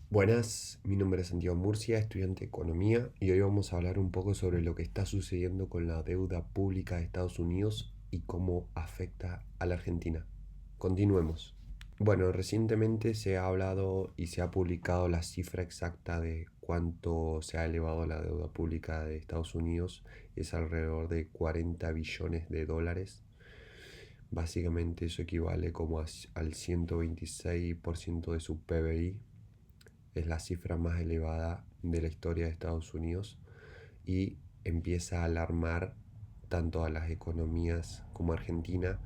Buenas, mi nombre es Santiago Murcia, estudiante de Economía, y hoy vamos a hablar un poco sobre lo que está sucediendo con la deuda pública de Estados Unidos y cómo afecta a la Argentina. Continuemos. Bueno, recientemente se ha hablado y se ha publicado la cifra exacta de cuánto se ha elevado la deuda pública de Estados Unidos. Es alrededor de 40 billones de dólares. Básicamente eso equivale como al 126% de su PBI. Es la cifra más elevada de la historia de Estados Unidos y empieza a alarmar tanto a las economías como Argentina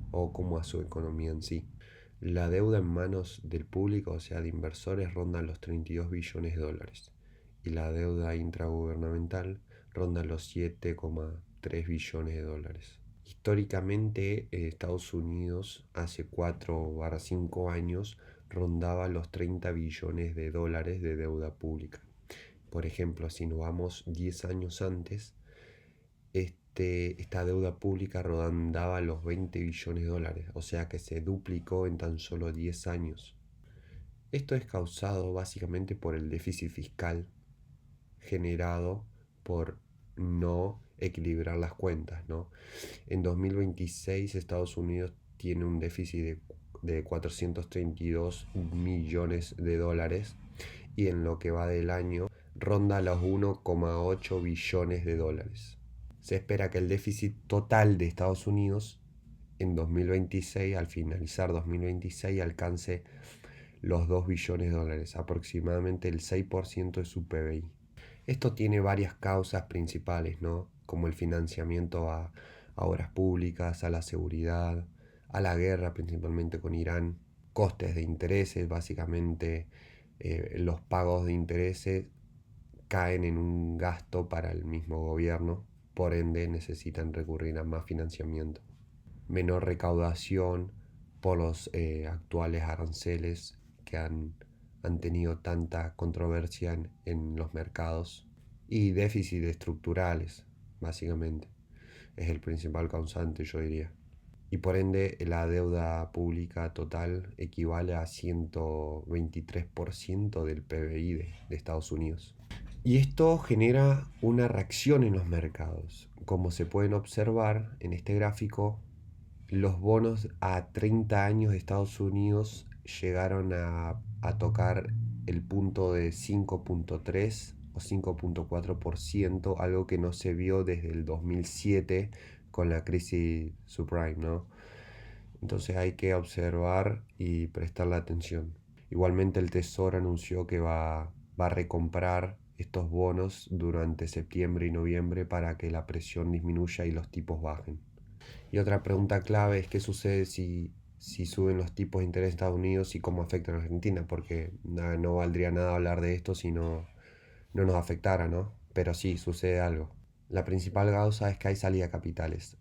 o como a su economía en sí. La deuda en manos del público, o sea, de inversores, ronda los 32 billones de dólares y la deuda intragubernamental ronda los 7,3 billones de dólares. Históricamente, Estados Unidos hace 4 o 5 años rondaba los 30 billones de dólares de deuda pública. Por ejemplo, si nos vamos 10 años antes, esta deuda pública rondaba los 20 billones de dólares, o sea que se duplicó en tan solo 10 años. Esto es causado básicamente por el déficit fiscal generado por no equilibrar las cuentas, ¿no? En 2026 Estados Unidos tiene un déficit de 432 millones de dólares y en lo que va del año ronda los 1,8 billones de dólares. Se espera que el déficit total de Estados Unidos en 2026, al finalizar 2026, alcance los 2 billones de dólares, aproximadamente el 6% de su PBI. Esto tiene varias causas principales, ¿no? Como el financiamiento a obras públicas, a la seguridad, a la guerra principalmente con Irán, costes de intereses, básicamente los pagos de intereses caen en un gasto para el mismo gobierno, por ende necesitan recurrir a más financiamiento. Menor recaudación por los actuales aranceles que han tenido tanta controversia en los mercados y déficits estructurales, básicamente. Es el principal causante, yo diría. Y por ende, la deuda pública total equivale a 123% del PBI de Estados Unidos. Y esto genera una reacción en los mercados. Como se pueden observar en este gráfico, los bonos a 30 años de Estados Unidos llegaron a tocar el punto de 5,3 o 5,4%, algo que no se vio desde el 2007 con la crisis subprime, ¿no? Entonces hay que observar y prestarle atención. Igualmente el Tesoro anunció que va a recomprar estos bonos durante septiembre y noviembre para que la presión disminuya y los tipos bajen. Y otra pregunta clave es qué sucede si suben los tipos de interés de Estados Unidos y cómo afectan a Argentina, porque no valdría nada hablar de esto si no nos afectara, ¿no? Pero sí, sucede algo. La principal causa es que hay salida de capitales.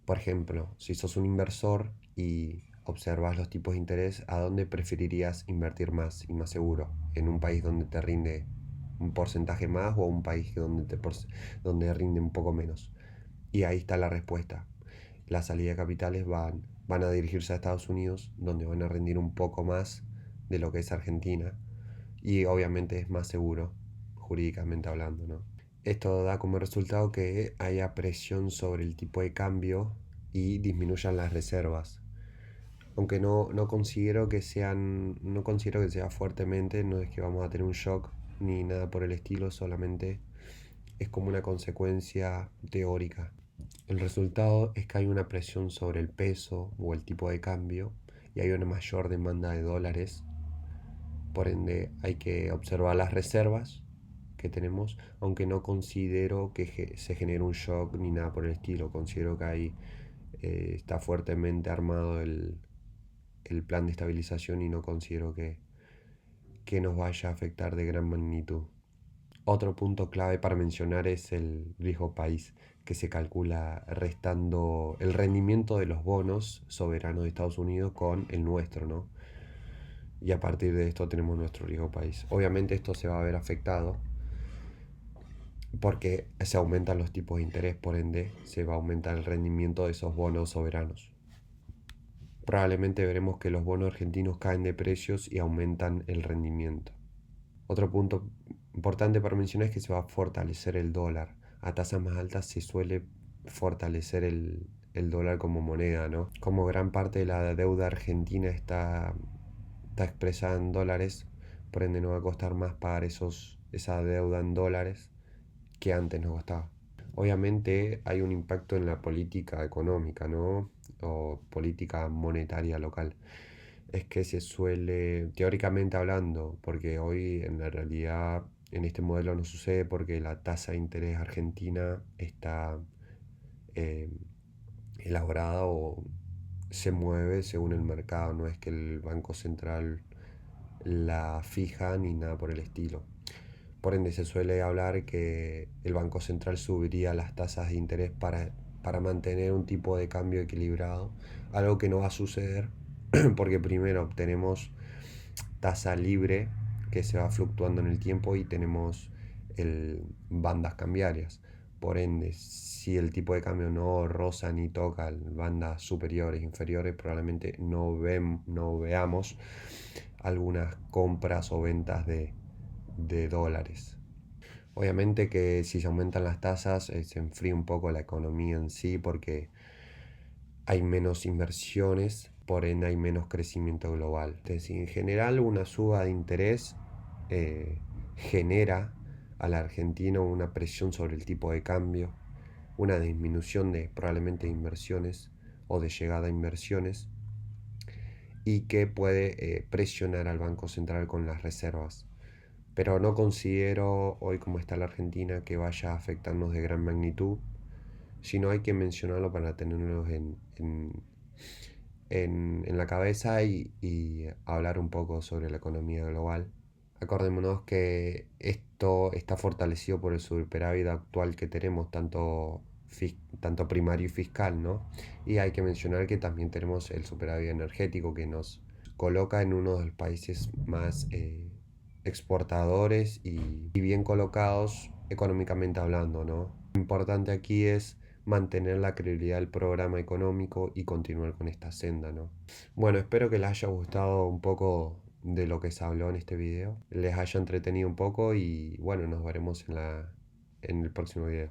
Por ejemplo, si sos un inversor y observas los tipos de interés, ¿a dónde preferirías invertir más y más seguro? ¿En un país donde te rinde un porcentaje más o un país donde rinde un poco menos? Y ahí está la respuesta. La salida de capitales van a dirigirse a Estados Unidos, donde van a rendir un poco más de lo que es Argentina. Y obviamente es más seguro, jurídicamente hablando, ¿no? Esto da como resultado que haya presión sobre el tipo de cambio y disminuyan las reservas. Aunque no considero que no considero que sea fuertemente, no es que vamos a tener un shock ni nada por el estilo, solamente es como una consecuencia teórica. El resultado es que hay una presión sobre el peso o el tipo de cambio y hay una mayor demanda de dólares. Por ende, hay que observar las reservas que tenemos, aunque no considero que se genere un shock ni nada por el estilo. Considero que ahí está fuertemente armado el plan de estabilización y no considero que nos vaya a afectar de gran magnitud. Otro punto clave para mencionar es el riesgo país, que se calcula restando el rendimiento de los bonos soberanos de Estados Unidos con el nuestro, ¿no? Y a partir de esto tenemos nuestro riesgo país. Obviamente esto se va a ver afectado porque se aumentan los tipos de interés, por ende se va a aumentar el rendimiento de esos bonos soberanos. Probablemente veremos que los bonos argentinos caen de precios y aumentan el rendimiento. Otro punto importante para mencionar es que se va a fortalecer el dólar. A tasas más altas se suele fortalecer el dólar como moneda, ¿no? Como gran parte de la deuda argentina está expresada en dólares, por ende no va a costar más pagar esa deuda en dólares que antes nos costaba. Obviamente hay un impacto en la política económica, ¿no? O política monetaria local. Es que se suele, teóricamente hablando, porque hoy en la realidad en este modelo no sucede porque la tasa de interés argentina está eh, elaborada o se mueve según el mercado, no es que el Banco Central la fija ni nada por el estilo. Por ende, se suele hablar que el Banco Central subiría las tasas de interés para mantener un tipo de cambio equilibrado, algo que no va a suceder porque primero tenemos tasa libre que se va fluctuando en el tiempo y tenemos bandas cambiarias. Por ende, si el tipo de cambio no roza ni toca bandas superiores e inferiores, probablemente no veamos algunas compras o ventas de dólares. Obviamente que si se aumentan las tasas se enfría un poco la economía en sí porque hay menos inversiones, por ende hay menos crecimiento global. Entonces, en general una suba de interés genera al argentino una presión sobre el tipo de cambio, una disminución de probablemente inversiones o de llegada a inversiones y que puede presionar al Banco Central con las reservas. Pero no considero hoy como está la Argentina que vaya a afectarnos de gran magnitud, sino hay que mencionarlo para tenerlos en la cabeza y hablar un poco sobre la economía global. Acordémonos que esto está fortalecido por el superávit actual que tenemos, tanto primario y fiscal, ¿no? Y hay que mencionar que también tenemos el superávit energético que nos coloca en uno de los países más exportadores y bien colocados económicamente hablando, ¿no? Lo importante aquí es mantener la credibilidad del programa económico y continuar con esta senda, ¿no? Bueno, espero que les haya gustado un poco de lo que se habló en este video, les haya entretenido un poco y bueno, nos veremos en el próximo video.